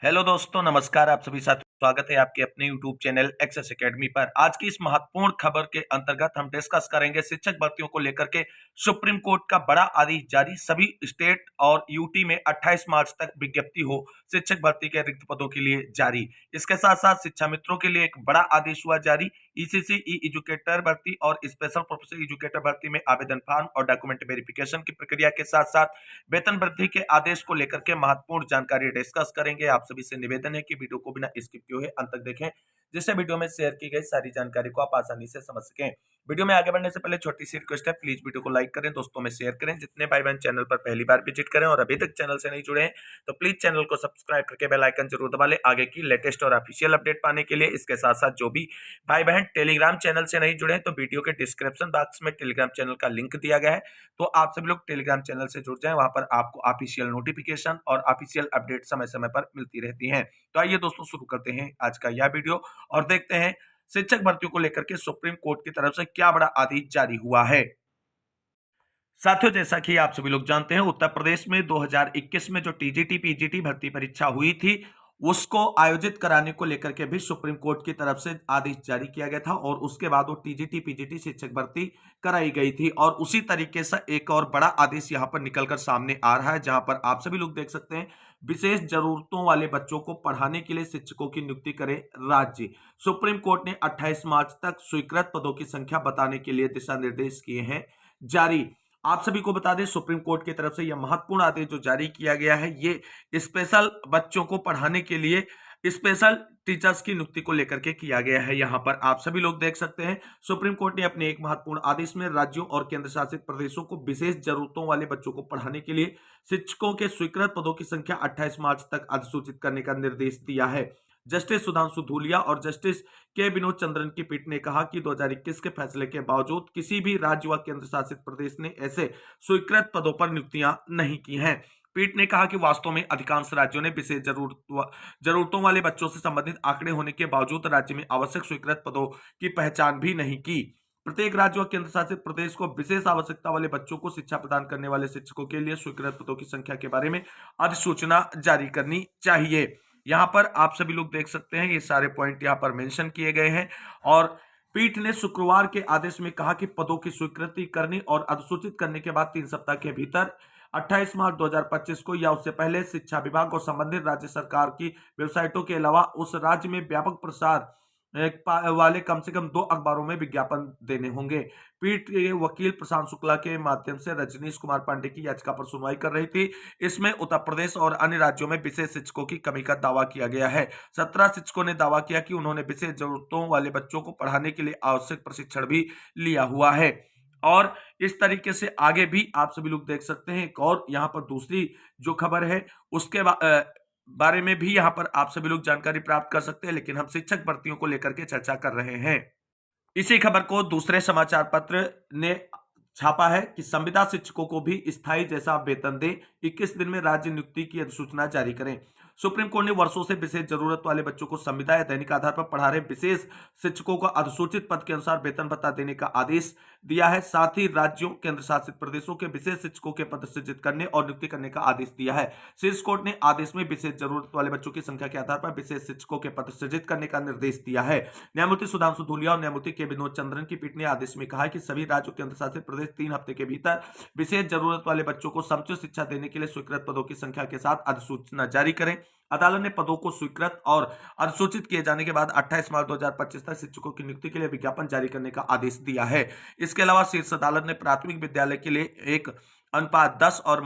Hello दोस्तों, नमस्कार। आप सभी साथियों स्वागत है आपके अपने YouTube चैनल एक्सेस एकेडमी पर। आज की इस महत्वपूर्ण खबर के अंतर्गत हम डिस्कस करेंगे शिक्षक भर्तियों को लेकर के सुप्रीम कोर्ट का बड़ा आदेश जारी। सभी स्टेट और यूटी में 28 मार्च तक विज्ञप्ति हो शिक्षक भर्ती के रिक्त पदों के लिए जारी। इसके साथ साथ शिक्षा मित्रों के लिए एक बड़ा आदेश हुआ जारी। ईसीसी ई एजुकेटर भर्ती और स्पेशल प्रोफेशनल एजुकेटर भर्ती में आवेदन फॉर्म और डॉक्यूमेंट वेरिफिकेशन की प्रक्रिया के साथ साथ वेतन वृद्धि के आदेश को लेकर के महत्वपूर्ण जानकारी डिस्कस करेंगे। आप सभी से निवेदन है कि वीडियो को बिना स्किप किए हुए अंत तक देखें, जिससे वीडियो में शेयर की गई सारी जानकारी को आप आसानी से समझ सकें। वीडियो में आगे बढ़ने से पहले छोटी सी रिक्वेस्ट है, प्लीज वीडियो को लाइक करें, दोस्तों में शेयर करें। जितने भाई बहन चैनल पर पहली बार विजिट करें और अभी तक चैनल से नहीं जुड़े हैं तो प्लीज चैनल को सब्सक्राइब करके बेल आइकन जरूर दबा लें आगे की लेटेस्ट और ऑफिशियल अपडेट पाने के लिए। इसके साथ साथ जो भी भाई बहन टेलीग्राम चैनल से नहीं जुड़े हैं तो वीडियो के डिस्क्रिप्शन बॉक्स में टेलीग्राम चैनल का लिंक दिया गया है, तो आप सभी लोग टेलीग्राम चैनल से जुड़ जाएं। वहां पर आपको ऑफिशियल नोटिफिकेशन और ऑफिशियल अपडेट समय समय पर मिलती रहती हैं। तो आइए दोस्तों, शुरू करते हैं आज का यह वीडियो और देखते हैं शिक्षक भर्तियों को लेकर के सुप्रीम कोर्ट की तरफ से क्या बड़ा आदेश जारी हुआ है। साथियों, जैसा कि आप सभी लोग जानते हैं, उत्तर प्रदेश में 2021 में जो टीजीटी पीजीटी भर्ती परीक्षा हुई थी उसको आयोजित कराने को लेकर के भी सुप्रीम कोर्ट की तरफ से आदेश जारी किया गया था और उसके बाद वो टीजीटी पीजीटी शिक्षक भर्ती कराई गई थी। और उसी तरीके से एक और बड़ा आदेश यहां पर निकलकर सामने आ रहा है, जहां पर आप सभी लोग देख सकते हैं, विशेष जरूरतों वाले बच्चों को पढ़ाने के लिए शिक्षकों की नियुक्ति करे राज्य। सुप्रीम कोर्ट ने 28 मार्च तक स्वीकृत पदों की संख्या बताने के लिए दिशा निर्देश किए हैं जारी। आप सभी को बता दें, सुप्रीम कोर्ट की तरफ से यह महत्वपूर्ण आदेश जो जारी किया गया है, ये स्पेशल बच्चों को पढ़ाने के लिए स्पेशल टीचर्स की नियुक्ति को लेकर के किया गया है। यहां पर आप सभी लोग देख सकते हैं, सुप्रीम कोर्ट ने अपने एक महत्वपूर्ण आदेश में राज्यों और केंद्र शासित प्रदेशों को विशेष जरूरतों वाले बच्चों को पढ़ाने के लिए शिक्षकों के स्वीकृत पदों की संख्या 28 मार्च तक अधिसूचित करने का निर्देश दिया है। जस्टिस सुधांशु धूलिया और जस्टिस के विनोद चंद्रन की पीठ ने कहा कि 2021 के फैसले के बावजूद किसी भी राज्य व केंद्र शासित प्रदेश ने ऐसे स्वीकृत पदों पर नियुक्तियां नहीं की हैं। पीठ ने कहा कि वास्तव में अधिकांश राज्यों ने विशेष जरूरतों वाले बच्चों से संबंधित आंकड़े होने के बावजूद राज्य में आवश्यक स्वीकृत पदों की पहचान भी नहीं की। प्रत्येक राज्य व केंद्र शासित प्रदेश को विशेष आवश्यकता वाले बच्चों को शिक्षा प्रदान करने वाले शिक्षकों के लिए स्वीकृत पदों की संख्या के बारे में अधिसूचना जारी करनी चाहिए। यहाँ पर आप सभी लोग देख सकते हैं, ये सारे पॉइंट यहाँ पर मेंशन किए गए हैं। और पीठ ने शुक्रवार के आदेश में कहा कि पदों की स्वीकृति करने और अधिसूचित करने के बाद 3 सप्ताह के भीतर 28 मार्च 2025 को या उससे पहले शिक्षा विभाग और संबंधित राज्य सरकार की वेबसाइटों के अलावा उस राज्य में व्यापक प्रसार वाले कम से कम 2 अखबारों में विज्ञापन देने होंगे। पीठ के वकील प्रशांत शुक्ला के माध्यम से रजनीश कुमार पांडे की याचिका पर सुनवाई कर रही थी। इसमें उत्तर प्रदेश और अन्य राज्यों में विशेष शिक्षकों की कमी का दावा किया गया है। 17 शिक्षकों ने दावा किया कि उन्होंने विशेष जरूरतों वाले बच्चों को पढ़ाने के लिए आवश्यक प्रशिक्षण भी लिया हुआ है। और इस तरीके से आगे भी आप सभी लोग देख सकते हैं। एक और यहाँ पर दूसरी जो खबर है उसके बारे में भी यहाँ पर आप सभी लोग जानकारी प्राप्त कर सकते हैं, लेकिन हम शिक्षक भर्तियों को लेकर के चर्चा कर रहे हैं। इसी खबर को दूसरे समाचार पत्र ने छापा है कि संविदा शिक्षकों को भी स्थायी जैसा वेतन दे, 21 दिन में राज्य नियुक्ति की अधिसूचना जारी करें। सुप्रीम कोर्ट ने वर्षों से विशेष जरूरत वाले बच्चों को संविदा या दैनिक आधार पर पढ़ा रहे विशेष शिक्षकों को अधिसूचित पद के अनुसार वेतन भत्ता देने का आदेश दिया है। साथ ही राज्यों केंद्र शासित प्रदेशों के विशेष शिक्षकों के पद सृजित करने और नियुक्ति करने का आदेश दिया है। शीर्ष कोर्ट ने आदेश में विशेष जरूरत वाले बच्चों की संख्या के आधार पर विशेष शिक्षकों के पद सृजित करने का निर्देश दिया है। न्यायमूर्ति सुधांशु धूलिया और न्यायमूर्ति के विनोद चंद्रन की पीठ ने आदेश में कहा कि सभी राज्यों केंद्र शासित प्रदेश 3 हफ्ते के भीतर विशेष जरूरत वाले बच्चों को समुचित शिक्षा देने के लिए स्वीकृत पदों की संख्या के साथ अधिसूचना जारी करें। अदालत ने पदों को स्वीकृत और अधिसूचित किए जाने के बाद 28 मार्च 2025 तक शिक्षकों की नियुक्ति के लिए विज्ञापन जारी करने का आदेश दिया है। इसके अलावा शीर्ष अदालत ने प्राथमिक विद्यालय के लिए 1:10 और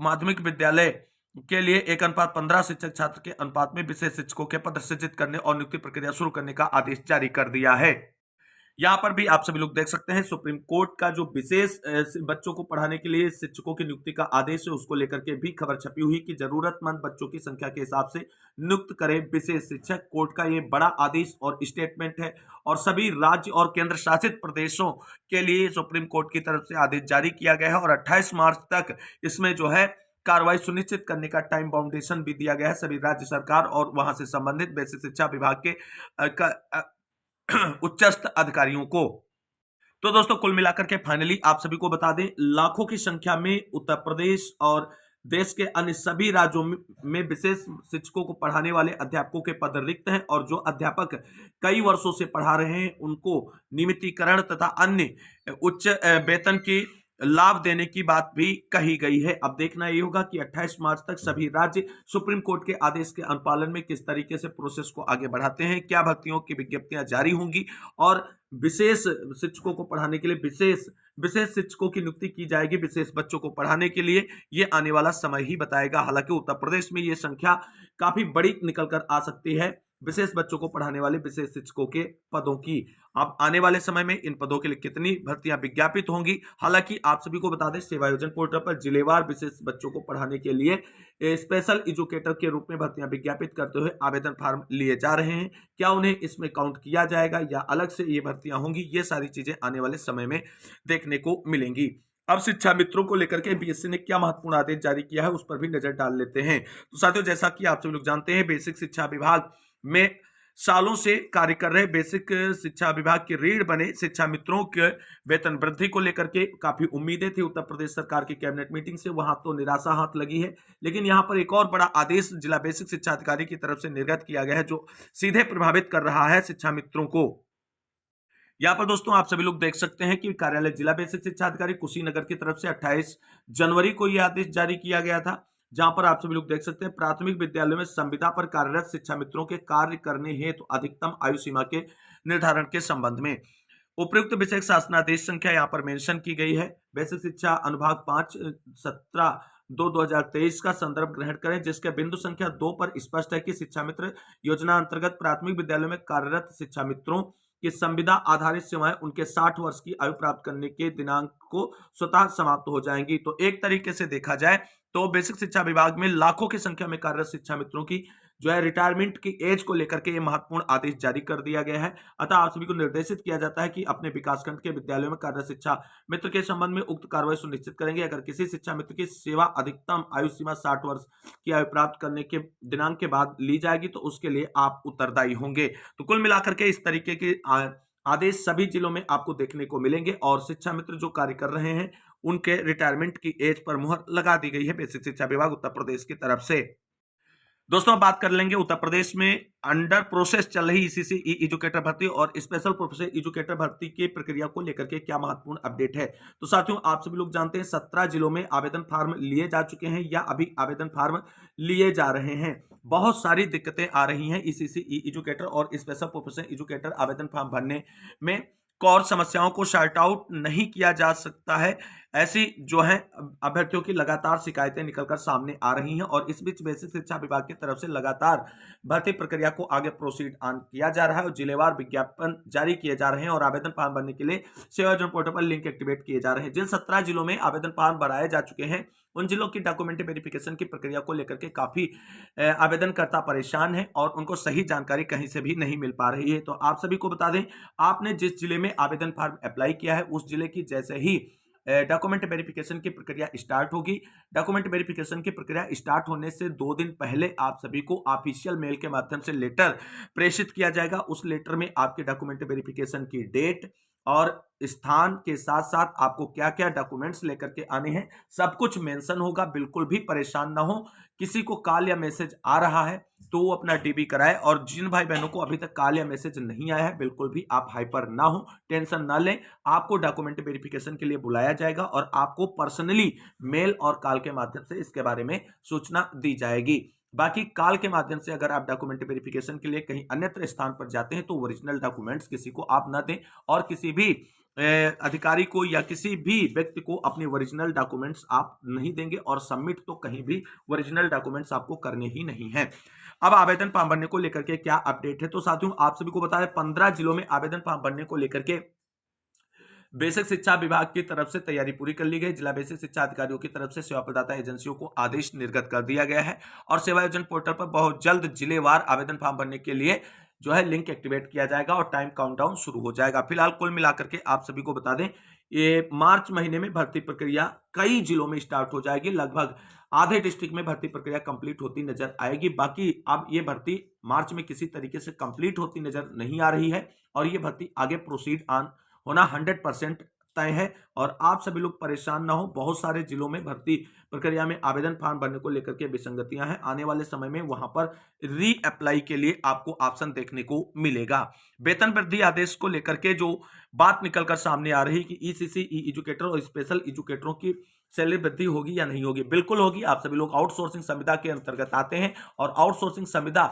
माध्यमिक विद्यालय के लिए 1:15 शिक्षक छात्र के अनुपात में विशेष शिक्षकों के पद सृजित करने और नियुक्ति प्रक्रिया शुरू करने का आदेश जारी कर दिया है। यहाँ पर भी आप सभी लोग देख सकते हैं, सुप्रीम कोर्ट का जो विशेष बच्चों को पढ़ाने के लिए शिक्षकों की नियुक्ति का आदेश है उसको लेकर के भी खबर छपी हुई कि जरूरतमंद बच्चों की संख्या के हिसाब से नियुक्त करे विशेष शिक्षक। कोर्ट का ये बड़ा आदेश और स्टेटमेंट है और सभी राज्य और केंद्र शासित प्रदेशों के लिए सुप्रीम कोर्ट की तरफ से आदेश जारी किया गया है और 28 मार्च तक इसमें जो है कार्रवाई सुनिश्चित करने का टाइम बाउंडेशन भी दिया गया है सभी राज्य सरकार और वहां से संबंधित बेसिक शिक्षा विभाग के उच्चस्थ अधिकारियों को। तो दोस्तों, कुल मिलाकर के फाइनली आप सभी को बता दें, लाखों की संख्या में उत्तर प्रदेश और देश के अन्य सभी राज्यों में विशेष शिक्षकों को पढ़ाने वाले अध्यापकों के पद रिक्त हैं और जो अध्यापक कई वर्षों से पढ़ा रहे हैं उनको नियमितीकरण तथा अन्य उच्च वेतन की लाभ देने की बात भी कही गई है। अब देखना ये होगा कि 28 मार्च तक सभी राज्य सुप्रीम कोर्ट के आदेश के अनुपालन में किस तरीके से प्रोसेस को आगे बढ़ाते हैं, क्या भर्तियों की विज्ञप्तियां जारी होंगी और विशेष शिक्षकों को पढ़ाने के लिए विशेष विशेष शिक्षकों की नियुक्ति की जाएगी विशेष बच्चों को पढ़ाने के लिए, ये आने वाला समय ही बताएगा। हालांकि उत्तर प्रदेश में ये संख्या काफी बड़ी निकल कर आ सकती है विशेष बच्चों को पढ़ाने वाले विशेष शिक्षकों के पदों की। अब आने वाले समय में इन पदों के लिए कितनी भर्तियां विज्ञापित होंगी, हालांकि आप सभी को बता दें सेवायोजन पोर्टल पर जिलेवार विशेष बच्चों को पढ़ाने के लिए स्पेशल एजुकेटर के रूप में भर्तियां विज्ञापित करते हुए आवेदन फॉर्म लिए जा रहे हैं। क्या उन्हें इसमें काउंट किया जाएगा या अलग से ये भर्तियां होंगी, ये सारी चीजें आने वाले समय में देखने को मिलेंगी। अब शिक्षा मित्रों को लेकर के बीएससी ने क्या महत्वपूर्ण आदेश जारी किया है उस पर भी नजर डाल लेते हैं। तो साथियों, जैसा कि आप सभी लोग जानते हैं, बेसिक शिक्षा विभाग में सालों से कार्य कर रहे बेसिक शिक्षा विभाग की रीढ़ बने शिक्षा मित्रों के वेतन वृद्धि को लेकर के काफी उम्मीदें थी। उत्तर प्रदेश सरकार की कैबिनेट मीटिंग से वहां तो निराशा हाथ लगी है, लेकिन यहां पर एक और बड़ा आदेश जिला बेसिक शिक्षा अधिकारी की तरफ से निर्गत किया गया है जो सीधे प्रभावित कर रहा है शिक्षा मित्रों को। यहाँ पर दोस्तों आप सभी लोग देख सकते हैं कि कार्यालय जिला बेसिक शिक्षा अधिकारी कुशीनगर की तरफ से 28 जनवरी को यह आदेश जारी किया गया था, जहां पर आप सभी लोग देख सकते हैं प्राथमिक विद्यालयों में संविदा पर कार्यरत शिक्षा मित्रों के कार्य करने हेतु अधिकतम आयु सीमा के निर्धारण के संबंध में उपयुक्त विषय शासनादेश संख्या यहाँ पर मेंशन की गई है। बेसिक शिक्षा अनुभाग 5/17/2023 का संदर्भ ग्रहण करें, जिसके बिंदु संख्या 2 पर स्पष्ट है कि शिक्षा मित्र योजना अंतर्गत प्राथमिक विद्यालयों में कार्यरत शिक्षा मित्रों की संविदा आधारित सेवाएं उनके 60 वर्ष की आयु प्राप्त करने के दिनांक को स्वतः समाप्त हो जाएंगी। तो एक तरीके से देखा जाए तो बेसिक शिक्षा विभाग में लाखों की संख्या में कार्यरत शिक्षा मित्रों की जो है रिटायरमेंट की एज को लेकर के ये महत्वपूर्ण आदेश जारी कर दिया गया है। अतः आप सभी को निर्देशित किया जाता है कि अपने विकासखंड के विद्यालयों में कार्यरत शिक्षा मित्र के संबंध में उक्त कार्रवाई सुनिश्चित करेंगे। अगर किसी शिक्षा मित्र की सेवा अधिकतम आयु सीमा 60 वर्ष की आयु प्राप्त करने के दिनांक के बाद ली जाएगी तो उसके लिए आप उत्तरदायी होंगे। तो कुल मिलाकर के इस तरीके के आदेश सभी जिलों में आपको देखने को मिलेंगे और शिक्षा मित्र जो कार्य कर रहे हैं उनके रिटायरमेंट की एज पर मुहर लगा दी गई है बेसिक शिक्षा विभाग उत्तर प्रदेश की तरफ से। दोस्तों बात कर लेंगे उत्तर प्रदेश में अंडर प्रोसेस चल रही ईसीसी ई एजुकेटर भर्ती और स्पेशल प्रोफेशनल एजुकेटर भर्ती की प्रक्रिया को लेकर के क्या महत्वपूर्ण अपडेट है। तो साथियों आप सभी लोग जानते हैं 17 जिलों में आवेदन फार्म लिए जा चुके हैं या अभी आवेदन फार्म लिए जा रहे हैं। बहुत सारी दिक्कतें आ रही हैं ईसीसी ई एजुकेटर और स्पेशल प्रोफेशनल एजुकेटर आवेदन फार्म भरने में, और समस्याओं को शार्ट आउट नहीं किया जा सकता है। ऐसी जो है अभ्यर्थियों की लगातार शिकायतें निकलकर सामने आ रही हैं और इस बीच बेसिक शिक्षा विभाग की तरफ से लगातार भर्ती प्रक्रिया को आगे प्रोसीड ऑन किया जा रहा है और जिलेवार विज्ञापन जारी किए जा रहे हैं और आवेदन फॉर्म भरने के लिए सेवायोजन पोर्टल पर लिंक एक्टिवेट किए जा रहे हैं। जिन 17 जिलों में आवेदन फॉर्म भराए जा चुके हैं उन जिलों की डॉक्यूमेंट वेरिफिकेशन की प्रक्रिया को लेकर के काफी आवेदनकर्ता परेशान है और उनको सही जानकारी कहीं से भी नहीं मिल पा रही है। तो आप सभी को बता दें, आपने जिस जिले में आवेदन फॉर्म अप्लाई किया है उस जिले की जैसे ही डॉक्यूमेंट वेरिफिकेशन की प्रक्रिया स्टार्ट होगी, डॉक्यूमेंट वेरिफिकेशन की प्रक्रिया स्टार्ट होने से 2 दिन पहले आप सभी को ऑफिशियल मेल के माध्यम से लेटर प्रेषित किया जाएगा। उस लेटर में आपके डॉक्यूमेंट वेरिफिकेशन की डेट और स्थान के साथ साथ आपको क्या क्या डॉक्यूमेंट्स लेकर के आने हैं सब कुछ मेंशन होगा। बिल्कुल भी परेशान ना हो, किसी को कॉल या मैसेज आ रहा है तो वो अपना डीबी कराए और जिन भाई बहनों को अभी तक कॉल या मैसेज नहीं आया है बिल्कुल भी आप हाइपर ना हो, टेंशन ना लें। आपको डॉक्यूमेंट वेरिफिकेशन के लिए बुलाया जाएगा और आपको पर्सनली मेल और कॉल के माध्यम से इसके बारे में सूचना दी जाएगी। बाकी कॉल के माध्यम से अगर आप डॉक्यूमेंट वेरिफिकेशन के लिए कहीं अन्यत्र स्थान पर जाते हैं तो ओरिजिनल डॉक्यूमेंट्स किसी को आप ना दें और किसी भी अधिकारी को या किसी भी व्यक्ति को अपने ओरिजिनल डॉक्यूमेंट्स आप नहीं देंगे और सबमिट तो कहीं भी ओरिजिनल डॉक्यूमेंट्स आपको करने ही नहीं है। अब आवेदन फॉर्म भरने को लेकर के क्या अपडेट है, तो साथियों आप सभी को बता दें 15 जिलों में आवेदन फॉर्म भरने को लेकर के बेसिक शिक्षा विभाग की तरफ से तैयारी पूरी कर ली गई। जिला बेसिक शिक्षा अधिकारियों की तरफ से सेवा प्रदाता एजेंसियों को आदेश निर्गत कर दिया गया है और सेवायोजन पोर्टल पर बहुत जल्द जिलेवार आवेदन फॉर्म भरने के लिए जो है लिंक एक्टिवेट किया जाएगा और टाइम काउंटडाउन शुरू हो जाएगा। फिलहाल कुल मिलाकर के आप सभी को बता दें ये मार्च महीने में भर्ती प्रक्रिया कई जिलों में स्टार्ट हो जाएगी। लगभग आधे डिस्ट्रिक्ट में भर्ती प्रक्रिया कंप्लीट होती नजर आएगी। बाकी अब ये भर्ती मार्च में किसी तरीके से कंप्लीट होती नजर नहीं आ रही है और ये भर्ती आगे प्रोसीड ऑन होना 100% तय है और आप सभी लोग परेशान ना हो। बहुत सारे जिलों में भर्ती प्रक्रिया में आवेदन फॉर्म भरने को लेकर के विसंगतियां हैं। आने वाले समय में वहां पर री अप्लाई के लिए आपको ऑप्शन देखने को मिलेगा। वेतन वृद्धि आदेश को लेकर के जो बात निकलकर सामने आ रही कि ईसीसी, ई एजुकेटर और स्पेशल एजुकेटरों की सैलरी वृद्धि होगी या नहीं होगी? बिल्कुल होगी। आप सभी लोग आउटसोर्सिंग संविदा के अंतर्गत आते हैं और आउटसोर्सिंग संविदा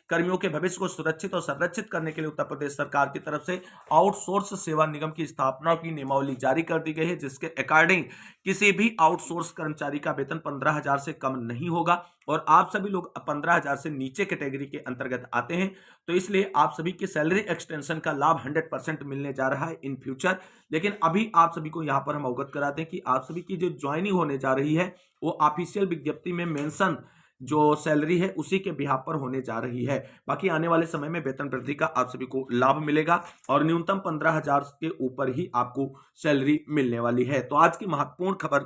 कर्मियों के भविष्य को सुरक्षित और संरक्षित करने के लिए उत्तर प्रदेश सरकार की तरफ से आउटसोर्स सेवा निगम की स्थापना की नियमावली जारी कर दी गई है, जिसके अकॉर्डिंग किसी भी आउटसोर्स कर्मचारी का वेतन 15,000 से कम नहीं होगा और आप सभी लोग 15,000 से नीचे कैटेगरी के अंतर्गत आते हैं, तो इसलिए आप सभी की सैलरी एक्सटेंशन का लाभ 100% मिलने जा रहा है इन फ्यूचर। लेकिन अभी आप सभी को यहां पर हम अवगत कराते हैं कि आप सभी की जो ज्वाइनिंग होने जा रही है वो ऑफिशियल विज्ञप्ति में मेंशन जो सैलरी है उसी के बिहाफ पर होने जा रही है। बाकी आने वाले समय में वेतन वृद्धि का आप सभी को लाभ मिलेगा और न्यूनतम 15,000 के ऊपर ही आपको सैलरी मिलने वाली है। तो आज की महत्वपूर्ण खबर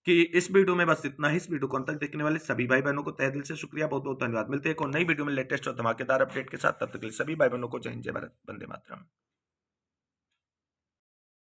कि इस वीडियो में बस इतना ही। इस वीडियो को अंत तक देखने वाले सभी भाई बहनों को तहे दिल से शुक्रिया, बहुत बहुत धन्यवाद। मिलते हैं एक और नई वीडियो में लेटेस्ट और धमाकेदार अपडेट के साथ। तब तक के लिए सभी भाई बहनों को जय हिंद, जय भारत, वंदे मातरम।